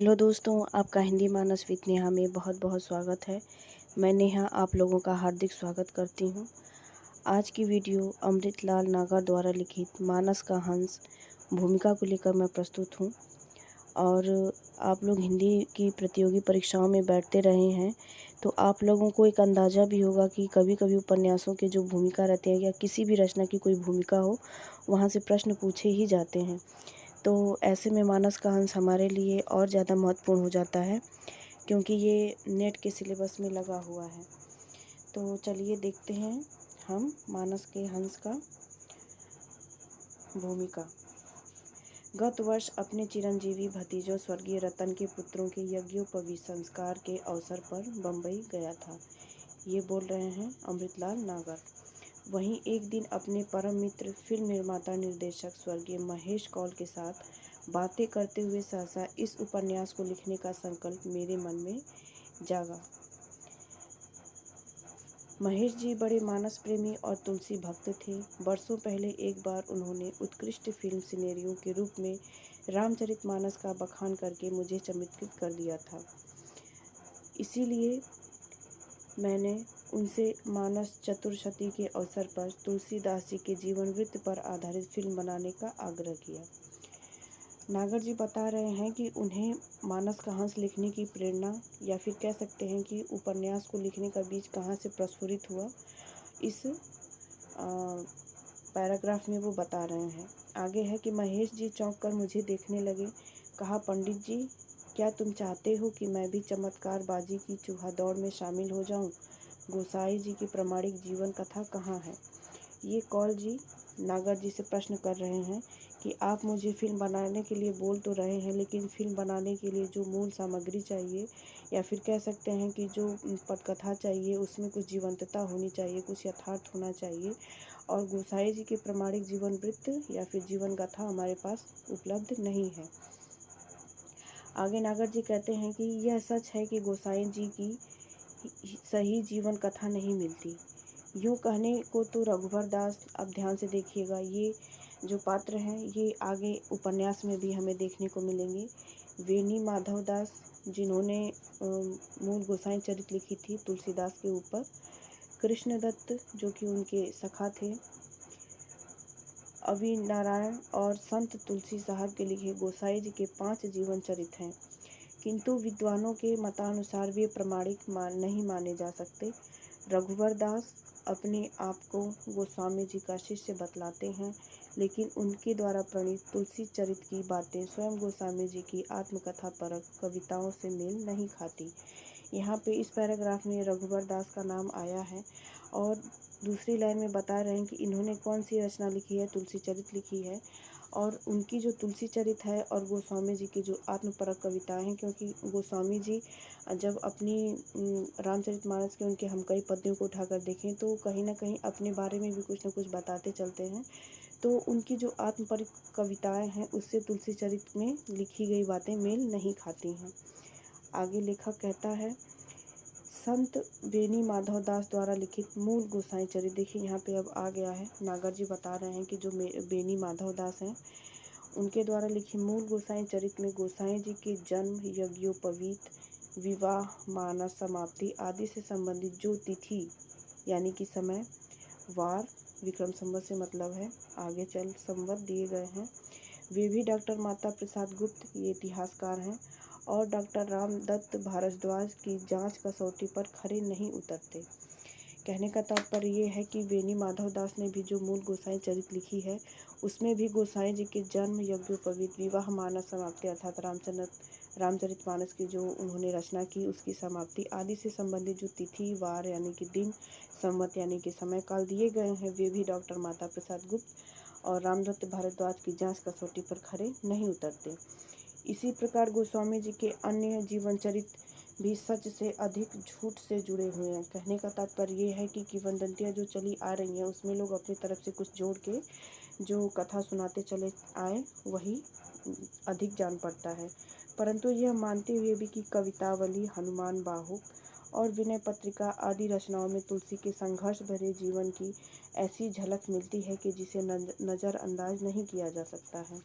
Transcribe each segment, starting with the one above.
Hello दोस्तों, आपका हिंदी मानस with Neha में बहुत बहुत स्वागत है। मैं नेहा आप लोगों का हार्दिक स्वागत करती हूँ। आज की वीडियो अमृतलाल नागर द्वारा लिखित मानस का हंस भूमिका को लेकर मैं प्रस्तुत हूँ। और आप लोग हिंदी की प्रतियोगी परीक्षाओं में बैठते रहे हैं तो आप लोगों को एक अंदाज़ा भी होगा कि कभी कभी उपन्यासों के जो भूमिका रहते हैं या किसी भी रचना की कोई भूमिका हो, वहाँ से प्रश्न पूछे ही जाते हैं। तो ऐसे में मानस का हंस हमारे लिए और ज़्यादा महत्वपूर्ण हो जाता है, क्योंकि ये नेट के सिलेबस में लगा हुआ है। तो चलिए देखते हैं हम मानस के हंस का भूमिका। गत वर्ष अपने चिरंजीवी भतीजों स्वर्गीय रतन के पुत्रों के यज्ञोपवीत संस्कार के अवसर पर बम्बई गया था। ये बोल रहे हैं अमृतलाल नागर। वहीं एक दिन अपने परम मित्र फिल्म निर्माता निर्देशक स्वर्गीय महेश कौल के साथ बातें करते हुए सहसा इस उपन्यास को लिखने का संकल्प मेरे मन में जागा। महेश जी बड़े मानस प्रेमी और तुलसी भक्त थे। वर्षों पहले एक बार उन्होंने उत्कृष्ट फिल्म सिनेरियो के रूप में रामचरितमानस का बखान करके मुझे चमत्कृत कर दिया था। इसीलिए मैंने उनसे मानस चतुर्शती के अवसर पर तुलसीदास जी के जीवन वृत्त पर आधारित फिल्म बनाने का आग्रह किया। नागर जी बता रहे हैं कि उन्हें मानस का हंस लिखने की प्रेरणा या फिर कह सकते हैं कि उपन्यास को लिखने का बीज कहाँ से प्रस्फुरित हुआ, इस पैराग्राफ में वो बता रहे हैं। आगे है कि महेश जी चौंक कर मुझे देखने लगे। कहा, पंडित जी, क्या तुम चाहते हो कि मैं भी चमत्कारबाजी की चूहा दौड़ में शामिल हो जाऊं? गोसाई जी की प्रामाणिक जीवन कथा कहाँ है? ये कौल जी नागर जी से प्रश्न कर रहे हैं कि आप मुझे फिल्म बनाने के लिए बोल तो रहे हैं, लेकिन फिल्म बनाने के लिए जो मूल सामग्री चाहिए या फिर कह सकते हैं कि जो पटकथा चाहिए, उसमें कुछ जीवंतता होनी चाहिए, कुछ यथार्थ होना चाहिए। और गोसाई जी के प्रामाणिक जीवन वृत्त या फिर जीवन गाथा हमारे पास उपलब्ध नहीं है। आगे नागर जी कहते हैं कि यह सच है कि गोसाई जी की सही जीवन कथा नहीं मिलती। यूँ कहने को तो रघुवर दास, अब ध्यान से देखिएगा, ये जो पात्र हैं ये आगे उपन्यास में भी हमें देखने को मिलेंगे। वेणी माधव दास, जिन्होंने मूल गोसाई चरित लिखी थी तुलसीदास के ऊपर। कृष्णदत्त, जो कि उनके सखा थे। अवि नारायण और संत तुलसी साहब के लिखे गोसाई जी के 5 जीवन चरित हैं, किंतु विद्वानों के मतानुसार वे प्रामाणिक नहीं माने जा सकते। रघुवर दास अपने आप को गोस्वामी जी का शिष्य बतलाते हैं, लेकिन उनके द्वारा प्रणीत तुलसी चरित की बातें स्वयं गोस्वामी जी की आत्मकथा परक कविताओं से मेल नहीं खाती। यहाँ पे इस पैराग्राफ में रघुवर दास का नाम आया है और दूसरी लाइन में बता रहे हैं कि इन्होंने कौन सी रचना लिखी है, तुलसी चरित लिखी है। और उनकी जो तुलसी चरित है और गोस्वामी जी की जो आत्मपरक कविताएं हैं, क्योंकि गोस्वामी जी जब अपनी रामचरितमानस के उनके हम कई पद्यों को उठाकर देखें तो कहीं ना कहीं अपने बारे में भी कुछ न कुछ बताते चलते हैं। तो उनकी जो आत्मपरक कविताएं हैं उससे तुलसी चरित में लिखी गई बातें मेल नहीं खाती हैं। आगे लेखक कहता है, संत बेनी माधव दास द्वारा लिखित मूल गोसाई चरित। देखिए यहाँ पे अब आ गया है, नागर जी बता रहे हैं कि जो बेनी माधव दास हैं उनके द्वारा लिखी मूल गोसाई चरित में गोसाई जी के जन्म, यज्ञोपवीत, विवाह, मानस समाप्ति आदि से संबंधित जो तिथि यानी कि समय, वार, विक्रम संवत से मतलब है आगे चल संवत दिए गए हैं, वे भी डॉक्टर माता प्रसाद गुप्त, ये इतिहासकार हैं, और डॉक्टर रामदत्त भारद्वाज की जांच कसौटी पर खरे नहीं उतरते। कहने का तात्पर्य ये है कि वेणी माधव दास ने भी जो मूल गोसाई चरित लिखी है उसमें भी गोसाई जी के जन्म, यज्ञोपवीत, विवाह, मानस समाप्ति अर्थात रामचरितमानस की जो उन्होंने रचना की उसकी समाप्ति आदि से संबंधित जो तिथि, वार यानी कि दिन, संवत यानी कि समय काल दिए गए हैं, वे भी डॉक्टर माता प्रसाद गुप्त और रामदत्त भारद्वाज की जांच कसौटी पर खरे नहीं उतरते। इसी प्रकार गोस्वामी जी के अन्य जीवन चरित भी सच से अधिक झूठ से जुड़े हुए हैं। कहने का तात्पर्य ये है कि किंवदंतियाँ जो चली आ रही हैं उसमें लोग अपनी तरफ से कुछ जोड़ के जो कथा सुनाते चले आए वही अधिक जान पड़ता है। परंतु यह मानते हुए भी कि कवितावली, हनुमान बाहुक और विनय पत्रिका आदि रचनाओं में तुलसी के संघर्ष भरे जीवन की ऐसी झलक मिलती है कि जिसे नज़रअंदाज नहीं किया जा सकता है।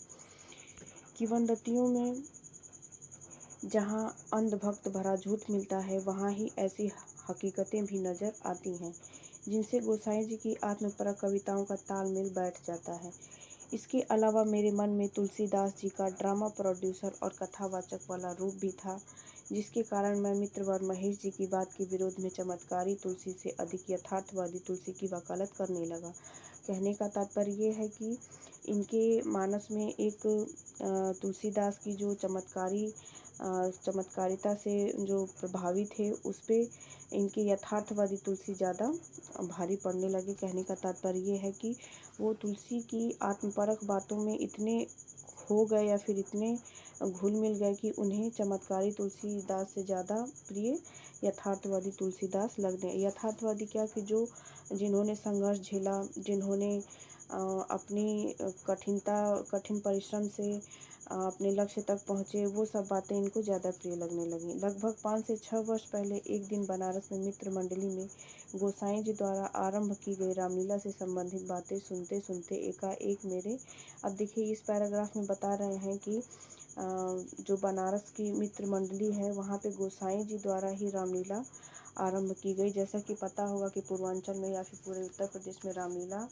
किंवदंतियों में जहाँ अंधभक्त भरा झूठ मिलता है, वहाँ ही ऐसी हकीकतें भी नजर आती हैं जिनसे गोसाई जी की आत्मपरक कविताओं का तालमेल बैठ जाता है। इसके अलावा मेरे मन में तुलसीदास जी का ड्रामा प्रोड्यूसर और कथावाचक वाला रूप भी था, जिसके कारण मैं मित्रवर महेश जी की बात के विरोध में चमत्कारी तुलसी से अधिक यथार्थवादी तुलसी की वकालत करने लगा। कहने का तात्पर्य ये है कि इनके मानस में एक तुलसीदास की जो चमत्कारिता से जो प्रभावी थे, उस पे इनके यथार्थवादी तुलसी ज़्यादा भारी पड़ने लगे। कहने का तात्पर्य ये है कि वो तुलसी की आत्मपरक बातों में इतने खो गए या फिर इतने घुल मिल गए कि उन्हें चमत्कारी तुलसीदास से ज़्यादा प्रिय यथार्थवादी तुलसीदास लगने। यथार्थवादी क्या कि जो जिन्होंने संघर्ष झेला, जिन्होंने अपनी कठिन परिश्रम से अपने लक्ष्य तक पहुँचे, वो सब बातें इनको ज़्यादा प्रिय लगने लगीं। लगभग 5 से 6 वर्ष पहले एक दिन बनारस में मित्र मंडली में गोसाई जी द्वारा आरंभ की गई रामलीला से संबंधित बातें सुनते सुनते एकाएक मेरे, अब देखिए इस पैराग्राफ में बता रहे हैं कि जो बनारस की मित्र मंडली है, वहाँ पे गोसाई जी द्वारा ही रामलीला आरंभ की गई। जैसा कि पता होगा कि पूर्वांचल में या फिर पूरे उत्तर प्रदेश में रामलीला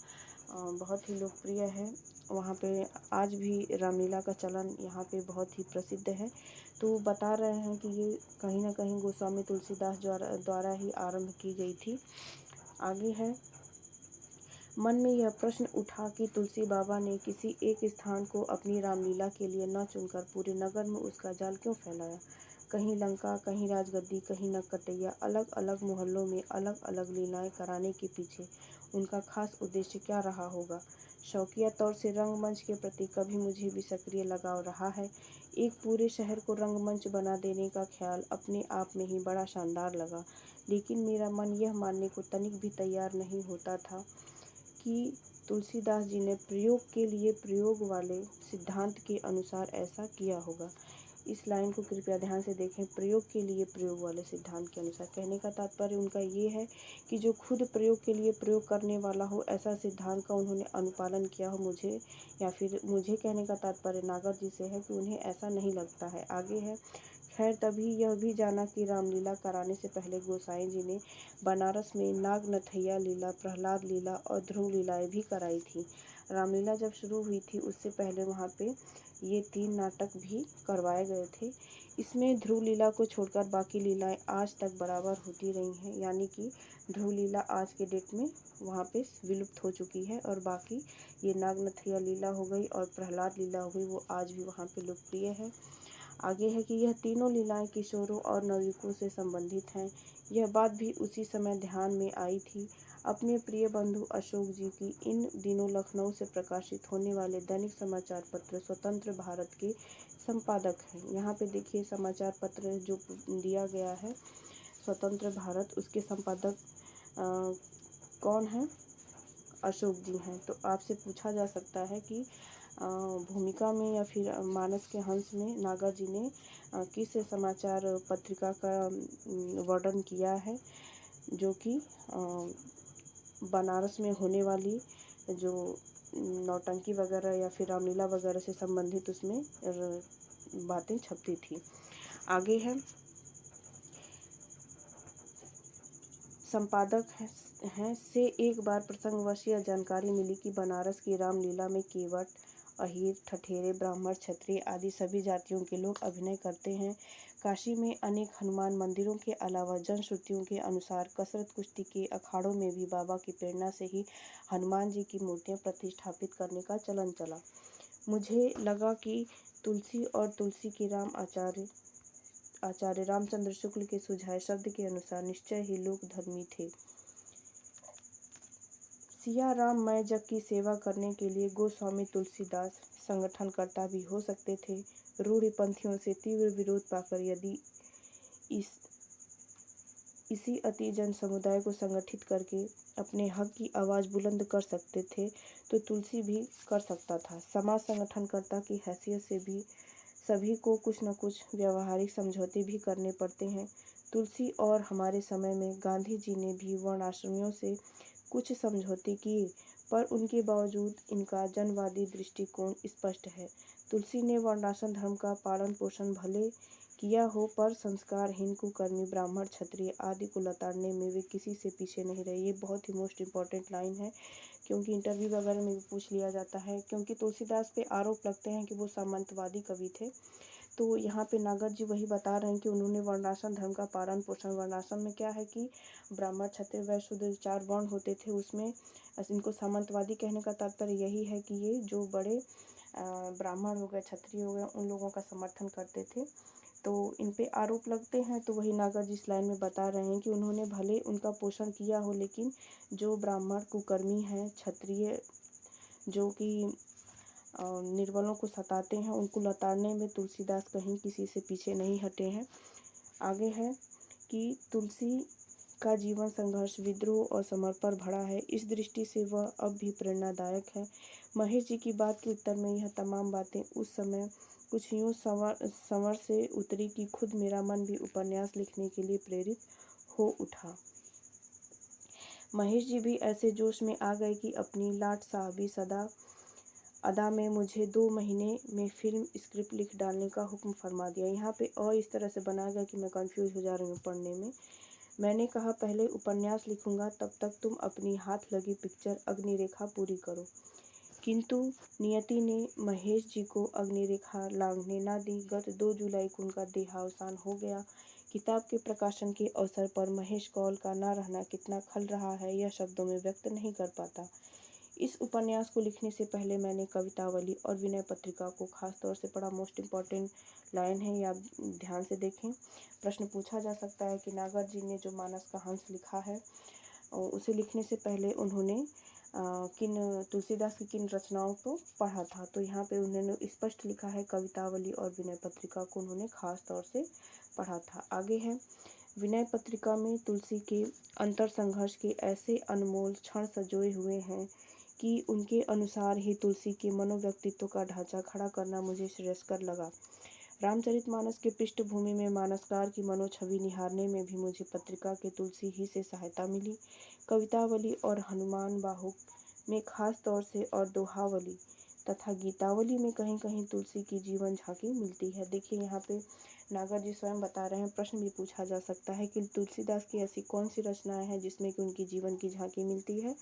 बहुत ही लोकप्रिय है। वहाँ पे आज भी रामलीला का चलन यहाँ पे बहुत ही प्रसिद्ध है। तो बता रहे हैं कि ये कहीं न कहीं गोस्वामी तुलसीदास द्वारा ही आरंभ की गई थी। आगे है, मन में यह प्रश्न उठा कि तुलसी बाबा ने किसी एक स्थान को अपनी रामलीला के लिए न चुनकर पूरे नगर में उसका जाल क्यों फैलाया। कहीं लंका, कहीं राजगद्दी, कहीं नरकटिया, अलग अलग मोहल्लों में अलग अलग लीलाएं कराने के पीछे उनका खास उद्देश्य क्या रहा होगा। शौकिया तौर से रंगमंच के प्रति कभी मुझे भी सक्रिय लगाव रहा है। एक पूरे शहर को रंगमंच बना देने का ख्याल अपने आप में ही बड़ा शानदार लगा, लेकिन मेरा मन यह मानने को तनिक भी तैयार नहीं होता था कि तुलसीदास जी ने प्रयोग के लिए प्रयोग वाले सिद्धांत के अनुसार ऐसा किया होगा। इस लाइन को कृपया ध्यान से देखें, प्रयोग के लिए प्रयोग वाले सिद्धांत के अनुसार। कहने का तात्पर्य उनका ये है कि जो खुद प्रयोग के लिए प्रयोग करने वाला हो, ऐसा सिद्धांत का उन्होंने अनुपालन किया हो। मुझे कहने का तात्पर्य नागर जी से है कि उन्हें ऐसा नहीं लगता है। आगे है, खैर तभी यह भी जाना कि रामलीला कराने से पहले गोसाई जी ने बनारस में नागनथैया लीला, प्रहलाद लीला और ध्रुव लीलाएं भी कराई थी। रामलीला जब शुरू हुई थी उससे पहले वहाँ पे ये 3 नाटक भी करवाए गए थे। इसमें ध्रुव लीला को छोड़कर बाकी लीलाएं आज तक बराबर होती रही हैं, यानी कि ध्रुव लीला आज के डेट में वहाँ पे विलुप्त हो चुकी है और बाकी ये नागनथैया लीला हो गई और प्रहलाद लीला हो गई, वो आज भी वहाँ पे लोकप्रिय है। आगे है कि यह तीनों लीलाएं किशोरों और नवयुवकों से संबंधित हैं। यह बात भी उसी समय ध्यान में आई थी। अपने प्रिय बंधु अशोक जी की इन दिनों लखनऊ से प्रकाशित होने वाले दैनिक समाचार पत्र स्वतंत्र भारत के संपादक हैं। यहाँ पे देखिए समाचार पत्र जो दिया गया है स्वतंत्र भारत, उसके संपादक कौन है? अशोक जी हैं। तो आपसे पूछा जा सकता है कि भूमिका में या फिर मानस के हंस में नागा जी ने किस समाचार पत्रिका का वर्णन किया है, जो कि बनारस में होने वाली जो नौटंकी वगैरह या फिर रामलीला वगैरह से संबंधित उसमें बातें छपती थी। आगे है, संपादक हैं से एक बार प्रसंगवश यह जानकारी मिली कि बनारस की रामलीला में केवट, अहीर, ठठेरे, ब्राह्मण, क्षत्रिय आदि सभी जातियों के लोग अभिनय करते हैं। काशी में अनेक हनुमान मंदिरों के अलावा जनश्रुतियों के अनुसार कसरत कुश्ती के अखाड़ों में भी बाबा की प्रेरणा से ही हनुमान जी की मूर्तियाँ प्रतिष्ठापित करने का चलन चला। मुझे लगा कि तुलसी और तुलसी के आचार्य रामचंद्र शुक्ल के सुझाए शब्द के अनुसार निश्चय ही लोक धर्मी थे। सिया राम मय जग की सेवा करने के लिए गोस्वामी तुलसीदास संगठनकर्ता भी हो सकते थे। रूढ़िपंथियों से तीव्र विरोध पाकर यदि इस इसी अति जन समुदाय को संगठित करके अपने हक की आवाज़ बुलंद कर सकते थे, तो तुलसी भी कर सकता था। समाज संगठनकर्ता की हैसियत से भी सभी को कुछ न कुछ व्यावहारिक समझौते भी करने पड़ते हैं। तुलसी और हमारे समय में गांधी जी ने भी वर्णाश्रमियों से कुछ समझौते किए, पर उनके बावजूद इनका जनवादी दृष्टिकोण स्पष्ट है। तुलसी ने वर्णाश्रम धर्म का पालन पोषण भले किया हो, पर संस्कारहीन कुकर्मी ब्राह्मण क्षत्रिय आदि को लताड़ने में वे किसी से पीछे नहीं रहे। ये बहुत ही मोस्ट इम्पॉर्टेंट लाइन है, क्योंकि इंटरव्यू वगैरह में भी पूछ लिया जाता है, क्योंकि तुलसीदास पे आरोप लगते हैं कि वो सामंतवादी कवि थे। तो यहाँ पे नागर जी वही बता रहे हैं कि उन्होंने वर्णाश्रम धर्म का पालन पोषण, वर्णाश्रम में क्या है कि ब्राह्मण क्षत्रिय वैश्य शूद्र 4 वर्ण होते थे, उसमें इनको सामंतवादी कहने का तात्पर्य यही है कि ये जो बड़े ब्राह्मण हो गए, क्षत्रिय हो गए, उन लोगों का समर्थन करते थे। तो इन पे आरोप लगते हैं, तो वही नागर जी इस लाइन में बता रहे हैं कि उन्होंने भले उनका पोषण किया हो, लेकिन जो ब्राह्मण कुकर्मी हैं, क्षत्रिय जो कि निर्बलों को सताते हैं, उनको लताड़ने में तुलसीदास कहीं किसी से पीछे नहीं हटे हैं। आगे है कि तुलसी का जीवन संघर्ष, विद्रोह और समर्पण भरा है। इस दृष्टि से वह अब भी प्रेरणादायक है। महेश जी की बात के उत्तर में यह तमाम बातें उस समय कुछ यूँ संवर से उतरी कि खुद मेरा मन भी उपन्यास लिखने के लिए प्रेरित हो उठा। महेश जी भी ऐसे जोश में आ गए कि अपनी लाट साहबी सदा अदा में मुझे 2 महीने में फिल्म स्क्रिप्ट लिख डालने का हुक्म फरमा दिया। यहाँ पे इस तरह से बनाया गया कि मैं कंफ्यूज हो जा रही हूँ पढ़ने में। मैंने कहा पहले उपन्यास लिखूंगा, तब तक तुम अपनी हाथ लगी पिक्चर अग्निरेखा पूरी करो। किंतु नियति ने महेश जी को अग्निरेखा लांघने ना दी। गत 2 जुलाई को उनका देहावसान हो गया। किताब के प्रकाशन के अवसर पर महेश कौल का ना रहना कितना खल रहा है, यह शब्दों में व्यक्त नहीं कर पाता। इस उपन्यास को लिखने से पहले मैंने कवितावली और विनय पत्रिका को खास तौर से पढ़ा। मोस्ट इम्पॉर्टेंट लाइन है, या ध्यान से देखें। प्रश्न पूछा जा सकता है कि नागर जी ने जो मानस का हंस लिखा है, उसे लिखने से पहले उन्होंने तुलसीदास की किन रचनाओं को पढ़ा था। तो यहाँ पे उन्होंने स्पष्ट लिखा है कवितावली और विनय पत्रिका को उन्होंने खास तौर से पढ़ा था। आगे है, विनय पत्रिका में तुलसी के अंतर संघर्ष के ऐसे अनमोल क्षण सजोए हुए हैं कि उनके अनुसार ही तुलसी के मनोव्यक्तित्व का ढांचा खड़ा करना मुझे श्रेयस्कर लगा। रामचरितमानस के पृष्ठभूमि में मानसकार की मनोछवि निहारने में भी मुझे पत्रिका के तुलसी ही से सहायता मिली। कवितावली और हनुमान बाहुक में खास तौर से और दोहावली तथा गीतावली में कहीं कहीं तुलसी की जीवन झांकी मिलती है। देखिए यहाँ पे नागर जी स्वयं बता रहे हैं, प्रश्न भी पूछा जा सकता है कि तुलसीदास की ऐसी कौन सी रचनाएं हैं जिसमें कि उनकी जीवन की झांकी मिलती है।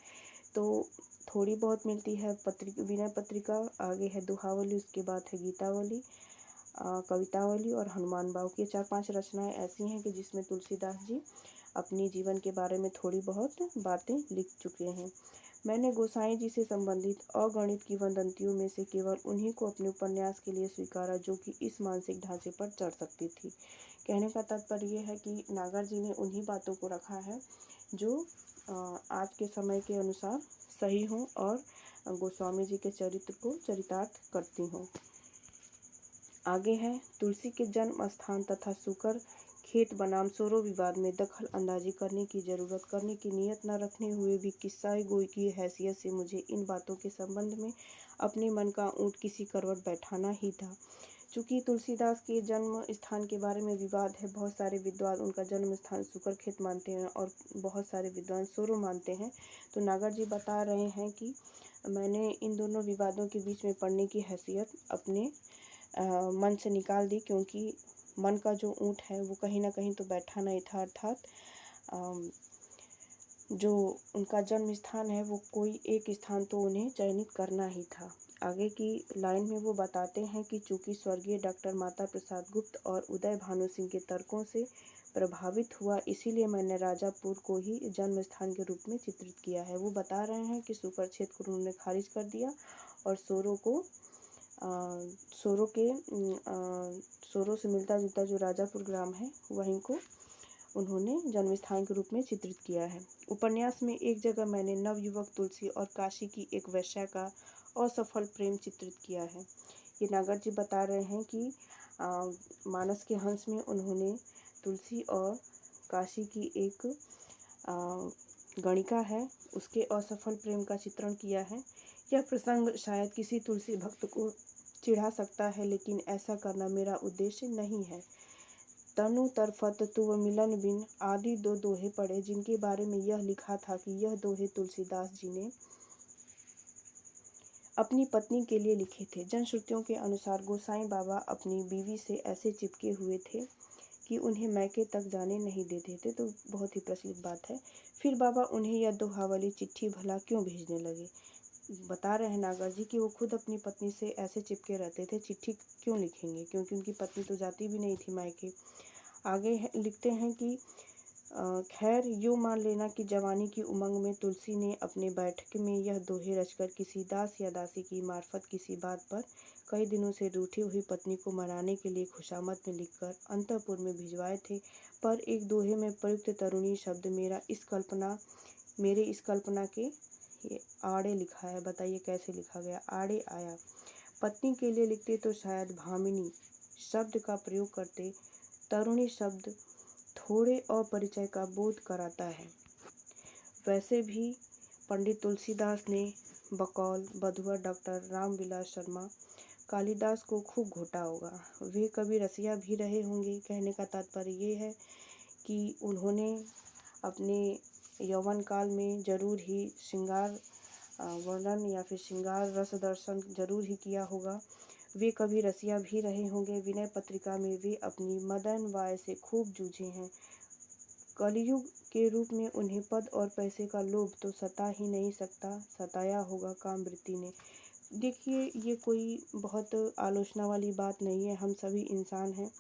तो थोड़ी बहुत मिलती है विनय पत्रिका, आगे है दोहावली, उसके बाद है गीतावली, कवितावली और हनुमान बाहु की 4-5 रचनाएं ऐसी हैं कि जिसमें तुलसीदास जी अपनी जीवन के बारे में थोड़ी बहुत बातें लिख चुके हैं। मैंने गोसाई जी से संबंधित अगणित किंवदंतियों में से केवल उन्हीं को अपने उपन्यास के लिए स्वीकारा जो कि इस मानसिक ढांचे पर चढ़ सकती थी। कहने का तात्पर्य यह है कि नागर जी ने उन्हीं बातों को रखा है जो आज के समय के अनुसार सही हों और गोस्वामी जी के चरित्र को चरितार्थ करती हों। आगे है, तुलसी के जन्म स्थान तथा सुकर खेत बनाम सोरो विवाद में दखल अंदाजी करने की नीयत न रखने हुए भी किस्साई गोई की हैसियत से मुझे इन बातों के संबंध में अपने मन का ऊँट किसी करवट बैठाना ही था। चूँकि तुलसीदास के जन्म स्थान के बारे में विवाद है, बहुत सारे विद्वान उनका जन्म स्थान सुकर खेत मानते हैं और बहुत सारे विद्वान सोरो मानते हैं। तो नागर जी बता रहे हैं कि मैंने इन दोनों विवादों के बीच में पढ़ने की हैसियत अपने मन से निकाल दी, क्योंकि मन का जो ऊँट है वो कहीं ना कहीं तो बैठा नहीं था, अर्थात जो उनका जन्म स्थान है वो कोई एक स्थान तो उन्हें चयनित करना ही था। आगे की लाइन में वो बताते हैं कि चूँकि स्वर्गीय डॉक्टर माता प्रसाद गुप्त और उदय भानु सिंह के तर्कों से प्रभावित हुआ, इसीलिए मैंने राजापुर को ही जन्म स्थान के रूप में चित्रित किया है। वो बता रहे हैं कि सुकर क्षेत्र को उन्होंने खारिज कर दिया और सोरो से मिलता जुलता जो राजापुर ग्राम है वहीं को उन्होंने जन्म स्थान के रूप में चित्रित किया है। उपन्यास में एक जगह मैंने नवयुवक तुलसी और काशी की एक वेश्या का असफल प्रेम चित्रित किया है। ये नागर जी बता रहे हैं कि मानस के हंस में उन्होंने तुलसी और काशी की एक गणिका है उसके असफल प्रेम का चित्रण किया है। यह प्रसंग शायद किसी तुलसी भक्त को चिढ़ा सकता है, लेकिन ऐसा करना मेरा उद्देश्य नहीं है। तनु तरफत तुव मिलन बिन आदि 2 दोहे पढ़े, जिनके बारे में यह लिखा था कि यह दोहे तुलसीदास जी ने अपनी पत्नी के लिए लिखे थे। जनश्रुतियों के अनुसार गोसाई बाबा अपनी बीवी से ऐसे चिपके हुए थे कि उन्हें मैके तक जाने नहीं देते थे, तो बहुत ही प्रचलित बात है। फिर बाबा उन्हें यह दोहा वाली चिट्ठी भला क्यों भेजने लगे? बता रहे हैं नागर जी कि वो खुद अपनी पत्नी से ऐसे चिपके रहते थे, चिट्ठी क्यों लिखेंगे, क्योंकि उनकी पत्नी तो जाती भी नहीं थी मायके। आगे लिखते हैं कि खैर यूँ मान लेना कि जवानी की उमंग में तुलसी ने अपने बैठक में यह दोहे रचकर किसी दास या दासी की मार्फत किसी बात पर कई दिनों से रूठी हुई पत्नी को मनाने के लिए खुशामद में लिखकर अंतःपुर में भिजवाए थे। पर एक दोहे में प्रयुक्त तरुणी शब्द मेरे इस कल्पना के ये आड़े लिखा है। बताइए कैसे लिखा गया? आड़े आया। पत्नी के लिए लिखते तो शायद भामिनी शब्द का प्रयोग करते। तरुणी शब्द थोड़े अपरिचय का बोध कराता है। वैसे भी पंडित तुलसीदास ने बकौल बधुआ डॉक्टर रामविलास शर्मा कालिदास को खूब घोटा होगा। वे कभी रसिया भी रहे होंगे। कहने का तात्पर्य ये है कि उन्होंने अपने यौवन काल में जरूर ही श्रृंगार वर्णन या फिर श्रृंगार रस दर्शन जरूर ही किया होगा। वे कभी रसिया भी रहे होंगे। विनय पत्रिका में वे अपनी मदन वाय से खूब जूझे हैं। कलयुग के रूप में उन्हें पद और पैसे का लोभ तो सता ही नहीं सकता, सताया होगा काम वृत्ति ने। देखिए ये कोई बहुत आलोचना वाली बात नहीं है, हम सभी इंसान हैं।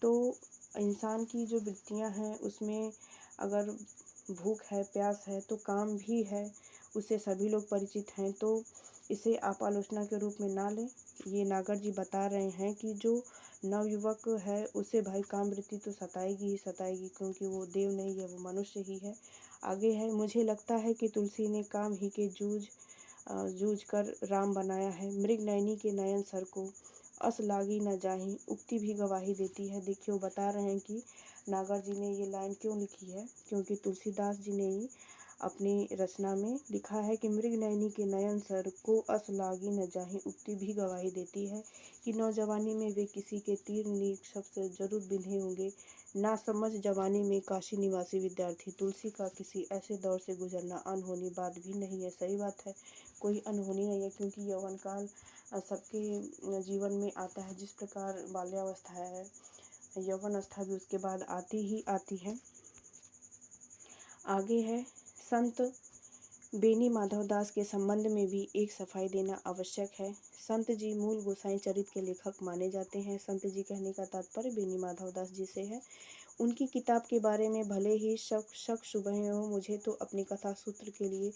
तो इंसान की जो वृत्तियां हैं उसमें अगर भूख है, प्यास है तो काम भी है, उससे सभी लोग परिचित हैं। तो इसे आप आलोचना के रूप में ना लें। ये नागर जी बता रहे हैं कि जो नवयुवक है उसे भाई काम वृत्ति तो सताएगी ही सताएगी, क्योंकि वो देव नहीं है, वो मनुष्य ही है। आगे है, मुझे लगता है कि तुलसी ने काम ही के जूझ कर राम बनाया है। मृग नयनी के नयन सर को अस लागी न जाहि उक्ति भी गवाही देती है। देखिए वो बता रहे हैं कि नागर जी ने ये लाइन क्यों लिखी है, क्योंकि तुलसीदास जी ने ही अपनी रचना में लिखा है कि मृग नयनी के नयन सर को अस लागी न जाहि उक्ति भी गवाही देती है कि नौजवानी में वे किसी के तीर निक्षेप से जरूर बिंधे होंगे। ना समझ जवानी में काशी निवासी विद्यार्थी तुलसी का किसी ऐसे दौर से गुजरना अनहोनी बात भी नहीं है। सही बात है, कोई अनहोनी नहीं है, क्योंकि यौवन काल सबके जीवन में आता है। जिस प्रकार बाल्यावस्था है, यौवन अवस्था भी उसके बाद आती ही आती है। आगे है, संत बेनी माधवदास के संबंध में भी एक सफाई देना आवश्यक है। संत जी मूल गोसाई चरित के लेखक माने जाते हैं। संत जी कहने का तात्पर्य बेनी माधवदास जी से है। उनकी किताब के बारे में भले ही शक शुबह हो, मुझे तो अपनी कथा सूत्र के लिए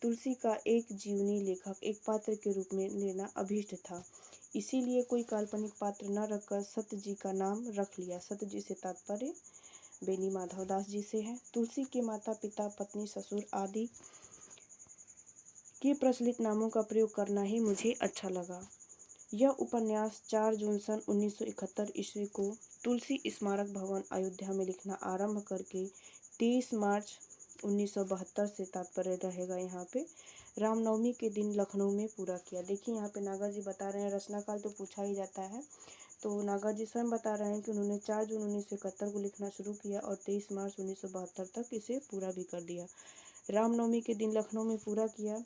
तुलसी का एक जीवनी लेखक एक पात्र के रूप में लेना अभीष्ट था। इसीलिए कोई काल्पनिक पात्र न रखकर सत्य जी का नाम रख लिया। सत्य जी से तात्पर्य बेनी माधवदास जी से है। तुलसी के माता पिता पत्नी ससुर आदि के प्रचलित नामों का प्रयोग करना ही मुझे अच्छा लगा। यह उपन्यास 4 जून सन 1971 ईस्वी को तुलसी स्मारक भवन अयोध्या में लिखना आरंभ करके 23 मार्च 1972 से तात्पर्य रहेगा यहाँ पे रामनवमी के दिन लखनऊ में पूरा किया। देखिए यहाँ पे नागर जी बता रहे हैं, रचना काल तो पूछा ही जाता है, तो नागर जी स्वयं बता रहे हैं कि उन्होंने 4 जून 1971 को लिखना शुरू किया और 23 मार्च 1972 तक इसे पूरा भी कर दिया। रामनवमी के दिन लखनऊ में पूरा किया।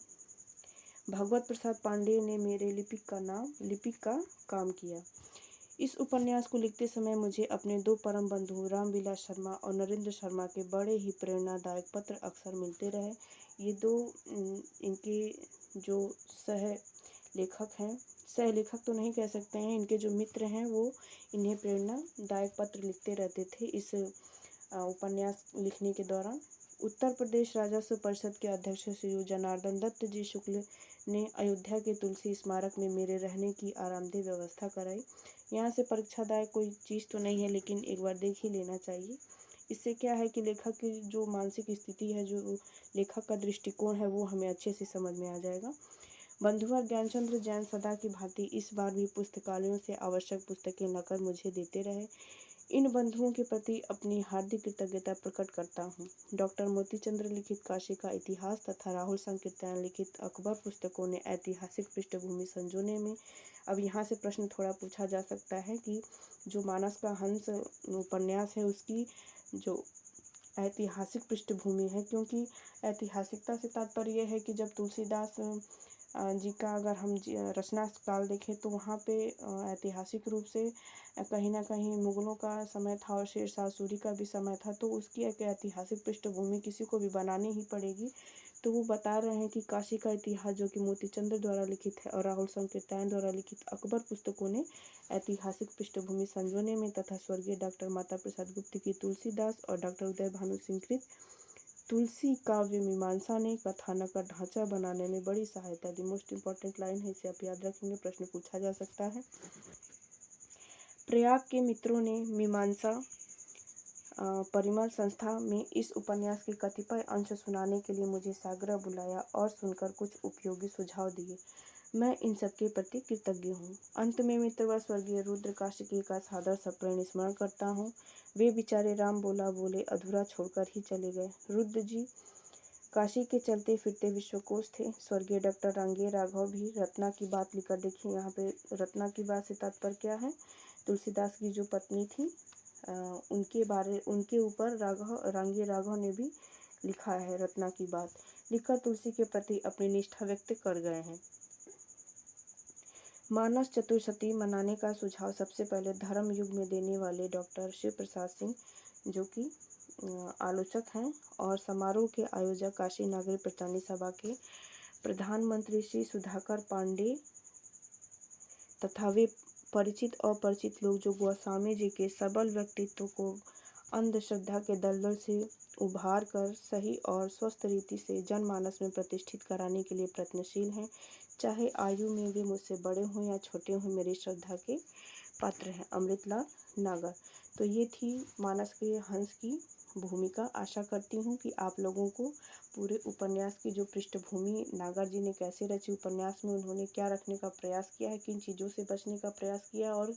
भगवत प्रसाद पांडेय ने मेरे लिपिक का काम किया। इस उपन्यास को लिखते समय मुझे अपने 2 परम बंधु रामविलास शर्मा और नरेंद्र शर्मा के बड़े ही प्रेरणादायक पत्र अक्सर मिलते रहे। ये 2 इनके जो सह लेखक तो नहीं कह सकते हैं, इनके जो मित्र हैं वो इन्हें प्रेरणादायक पत्र लिखते रहते थे इस उपन्यास लिखने के दौरान। उत्तर प्रदेश राजस्व परिषद के अध्यक्ष श्री जनार्दन दत्त जी शुक्ल ने अयोध्या के तुलसी स्मारक में मेरे रहने की आरामदेह व्यवस्था कराई। यहाँ से परीक्षादायक कोई चीज़ तो नहीं है, लेकिन एक बार देख ही लेना चाहिए। इससे क्या है कि लेखक की जो मानसिक स्थिति है, जो लेखक का दृष्टिकोण है, वो हमें अच्छे से समझ में आ जाएगा। बंधुआ ज्ञानचंद्र जैन सदा की भांति इस बार भी पुस्तकालयों से आवश्यक पुस्तकें लाकर मुझे देते रहे। इन बंधुओं के प्रति अपनी हार्दिक कृतज्ञता प्रकट करता हूँ। डॉक्टर मोतीचंद्र लिखित काशी का इतिहास तथा राहुल संकीर्तन लिखित अकबर पुस्तकों ने ऐतिहासिक पृष्ठभूमि संजोने में। अब यहाँ से प्रश्न थोड़ा पूछा जा सकता है कि जो मानस का हंस उपन्यास है उसकी जो ऐतिहासिक पृष्ठभूमि है, क्योंकि ऐतिहासिकता से तात्पर्य यह है कि जब तुलसीदास जी का अगर हम रचना काल देखें तो वहाँ पे ऐतिहासिक रूप से कहीं न कहीं मुगलों का समय था और शेरशाह सूरी का भी समय था, तो उसकी एक ऐतिहासिक पृष्ठभूमि किसी को भी बनानी ही पड़ेगी। तो वो बता रहे हैं कि काशी का इतिहास जो कि मोतीचंद्र द्वारा लिखित है और राहुल संकीर्तन द्वारा लिखित अकबर पुस्तकों ने ऐतिहासिक पृष्ठभूमि संजोने में तथा स्वर्गीय डॉक्टर माता प्रसाद गुप्त की तुलसीदास और डॉक्टर उदय भानु सिंह कृत तुलसी काव्य मीमांसा ने कथानक का ढांचा बनाने में बड़ी सहायता दी। मोस्ट इंपॉर्टेंट लाइन है, इसे आप याद रखेंगे, प्रश्न पूछा जा सकता है। प्रयाग के मित्रों ने मीमांसा परिमल संस्था में इस उपन्यास के कतिपय अंश सुनाने के लिए मुझे साग्रह बुलाया और सुनकर कुछ उपयोगी सुझाव दिए। मैं इन सबके प्रति कृतज्ञ हूँ। अंत में मित्र व स्वर्गीय रुद्र काशिकी का सादर सप्रेम स्मरण करता हूँ। वे बेचारे राम बोला बोले अधूरा छोड़कर ही चले गए। रुद्र जी काशी के चलते फिरते विश्वकोश थे। स्वर्गीय डॉक्टर रांगे राघव भी रत्ना की बात लिखकर, देखिए यहाँ पे रत्ना की बात से तात्पर्य क्या है, तुलसीदास की जो पत्नी थी उनके ऊपर रांगे राघव ने भी लिखा है रत्ना की बात, लिखकर तुलसी के प्रति अपनी निष्ठा व्यक्त कर गए हैं। मानस चतुर्दशी मनाने का सुझाव सबसे पहले धर्म युग में देने वाले डॉक्टर शिव प्रसाद सिंह, जो कि आलोचक हैं और समारोह के आयोजक काशी नागरिक प्रचारणी सभा के प्रधानमंत्री श्री सुधाकर पांडे तथा वे परिचित अपरिचित लोग जो गोस्वामी जी के सबल व्यक्तित्व को अंधश्रद्धा के दलदल से उभार कर सही और स्वस्थ रीति से जनमानस में प्रतिष्ठित कराने के लिए प्रयत्नशील हैं। चाहे आयु में वे मुझसे बड़े हों या छोटे हों, मेरी श्रद्धा के पात्र हैं। अमृतलाल नागर। तो ये थी मानस के हंस की भूमिका। आशा करती हूँ कि आप लोगों को पूरे उपन्यास की जो पृष्ठभूमि नागर जी ने कैसे रची, उपन्यास में उन्होंने क्या रखने का प्रयास किया है, किन चीज़ों से बचने का प्रयास किया और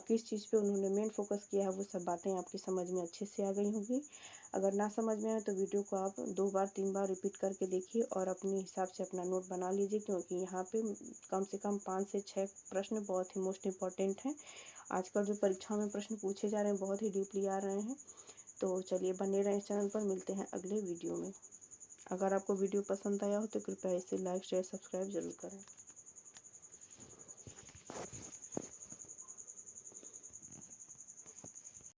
किस चीज़ पे उन्होंने मेन फोकस किया है, वो सब बातें आपकी समझ में अच्छे से आ गई होंगी। अगर ना समझ में आए तो वीडियो को आप 2 बार 3 बार रिपीट करके देखिए और अपने हिसाब से अपना नोट बना लीजिए, क्योंकि यहाँ पे कम से कम 5 से 6 प्रश्न बहुत ही मोस्ट इम्पॉर्टेंट हैं। आजकल जो परीक्षा में प्रश्न पूछे जा रहे हैं बहुत ही डीपली आ रहे हैं। तो चलिए बने रहें चैनल पर, मिलते हैं अगले वीडियो में। अगर आपको वीडियो पसंद आया हो तो कृपया इसे लाइक शेयर सब्सक्राइब जरूर करें।